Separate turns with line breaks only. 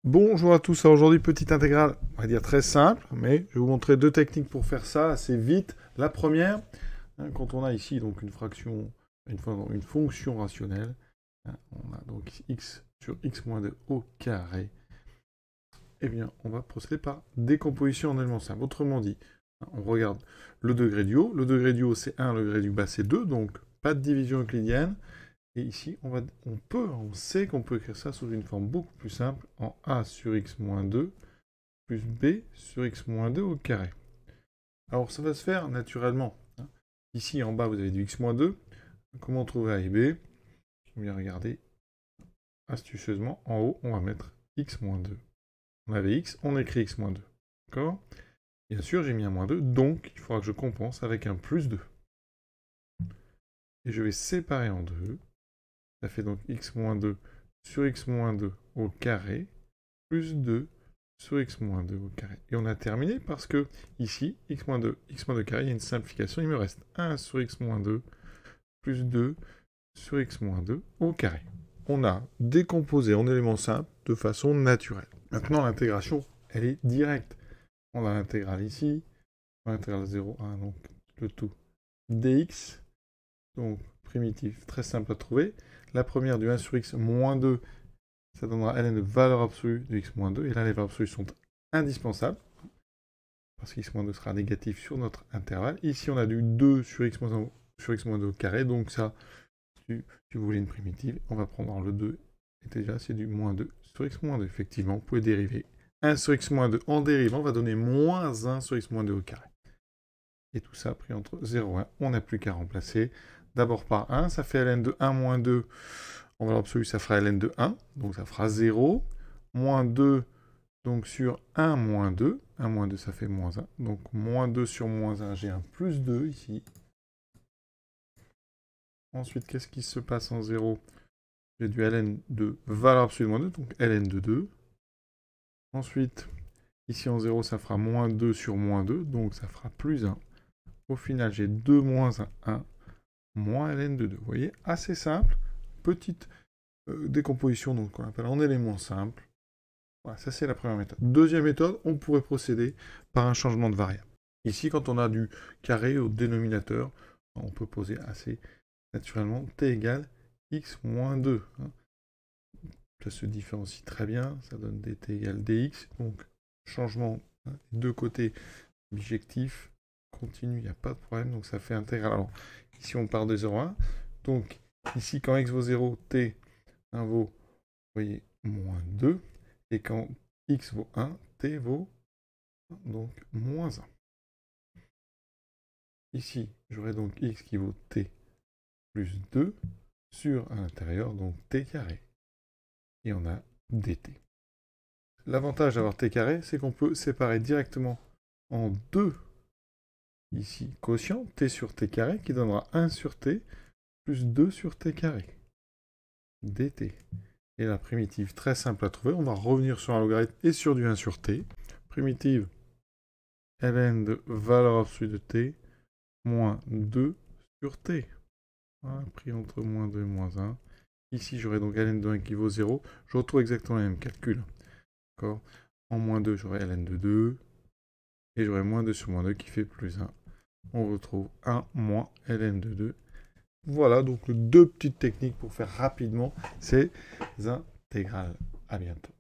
Bonjour à tous, alors aujourd'hui petite intégrale, on va dire très simple, mais je vais vous montrer deux techniques pour faire ça assez vite. La première, quand on a ici donc une fraction, une fonction rationnelle, on a donc x sur x moins 2 au carré, eh bien on va procéder par décomposition en éléments simples. Autrement dit, on regarde le degré du haut c'est 1, le degré du bas c'est 2, donc pas de division euclidienne. Et ici, on sait qu'on peut écrire ça sous une forme beaucoup plus simple, en a sur x moins 2 plus b sur x moins 2 au carré. Alors, ça va se faire naturellement. Ici, en bas, vous avez du x moins 2. Comment trouver a et b? On vient regarder astucieusement. En haut, on va mettre x moins 2. On avait x, on écrit x moins 2. D'accord? Bien sûr, j'ai mis un moins 2, donc il faudra que je compense avec un plus 2. Et je vais séparer en deux. Ça fait donc x moins 2 sur x moins 2 au carré, plus 2 sur x moins 2 au carré. Et on a terminé parce que ici, x moins 2 carré, il y a une simplification, il me reste 1 sur x moins 2 plus 2 sur x moins 2 au carré. On a décomposé en éléments simples de façon naturelle. Maintenant, l'intégration, elle est directe. On a l'intégrale ici, l'intégrale 0 à 1, donc le tout dx, donc primitif, très simple à trouver. La première du 1 sur x moins 2, ça donnera ln de valeur absolue de x moins 2. Et là, les valeurs absolues sont indispensables, parce que x moins 2 sera négatif sur notre intervalle. Ici, on a du 2 sur x moins 2 au carré, donc ça, si vous voulez une primitive, on va prendre le 2, et déjà, c'est du moins 2 sur x moins 2. Effectivement, vous pouvez dériver. 1 sur x moins 2 en dérivant va donner moins 1 sur x moins 2 au carré. Et tout ça pris entre 0 et 1. On n'a plus qu'à remplacer. D'abord par 1, ça fait ln de 1 moins 2. En valeur absolue, ça fera ln de 1, donc ça fera 0. Moins 2, donc sur 1 moins 2. 1 moins 2, ça fait moins 1. Donc moins 2 sur moins 1, j'ai un plus 2 ici. Ensuite, qu'est-ce qui se passe en 0? J'ai du ln de valeur absolue de moins 2, donc ln de 2. Ensuite, ici en 0, ça fera moins 2 sur moins 2, donc ça fera plus 1. Au final, j'ai 2 moins 1, 1, moins ln de 2. Vous voyez, assez simple. Petite décomposition, donc qu'on appelle en éléments simples. Voilà, ça c'est la première méthode. Deuxième méthode, on pourrait procéder par un changement de variable. Ici, quand on a du carré au dénominateur, on peut poser assez naturellement t égale x moins 2. Ça se différencie très bien, ça donne dt égale dx. Donc, changement des deux côtés bijectif, continu, il n'y a pas de problème, donc ça fait intégral. Alors, ici on part de 0 à 1. Donc, ici, quand x vaut 0, t vaut, vous voyez, moins 2. Et quand x vaut 1, t vaut donc moins 1. Ici, j'aurai donc x qui vaut t plus 2 sur à l'intérieur, donc t carré. Et on a dt. L'avantage d'avoir t carré, c'est qu'on peut séparer directement en deux, ici, quotient, t sur t carré, qui donnera 1 sur t plus 2 sur t carré. dt. Et la primitive, très simple à trouver, on va revenir sur un logarithme et sur du 1 sur t. Primitive, ln de valeur absolue de t, moins 2 sur t. Voilà, pris entre moins 2 et moins 1. Ici, j'aurai donc ln de 1 qui vaut 0. Je retrouve exactement le même calcul. D'accord. En moins 2, j'aurai ln de 2. Et j'aurai moins 2 sur moins 2 qui fait plus 1. On retrouve 1 moins ln de 2. Voilà donc deux petites techniques pour faire rapidement ces intégrales. À bientôt.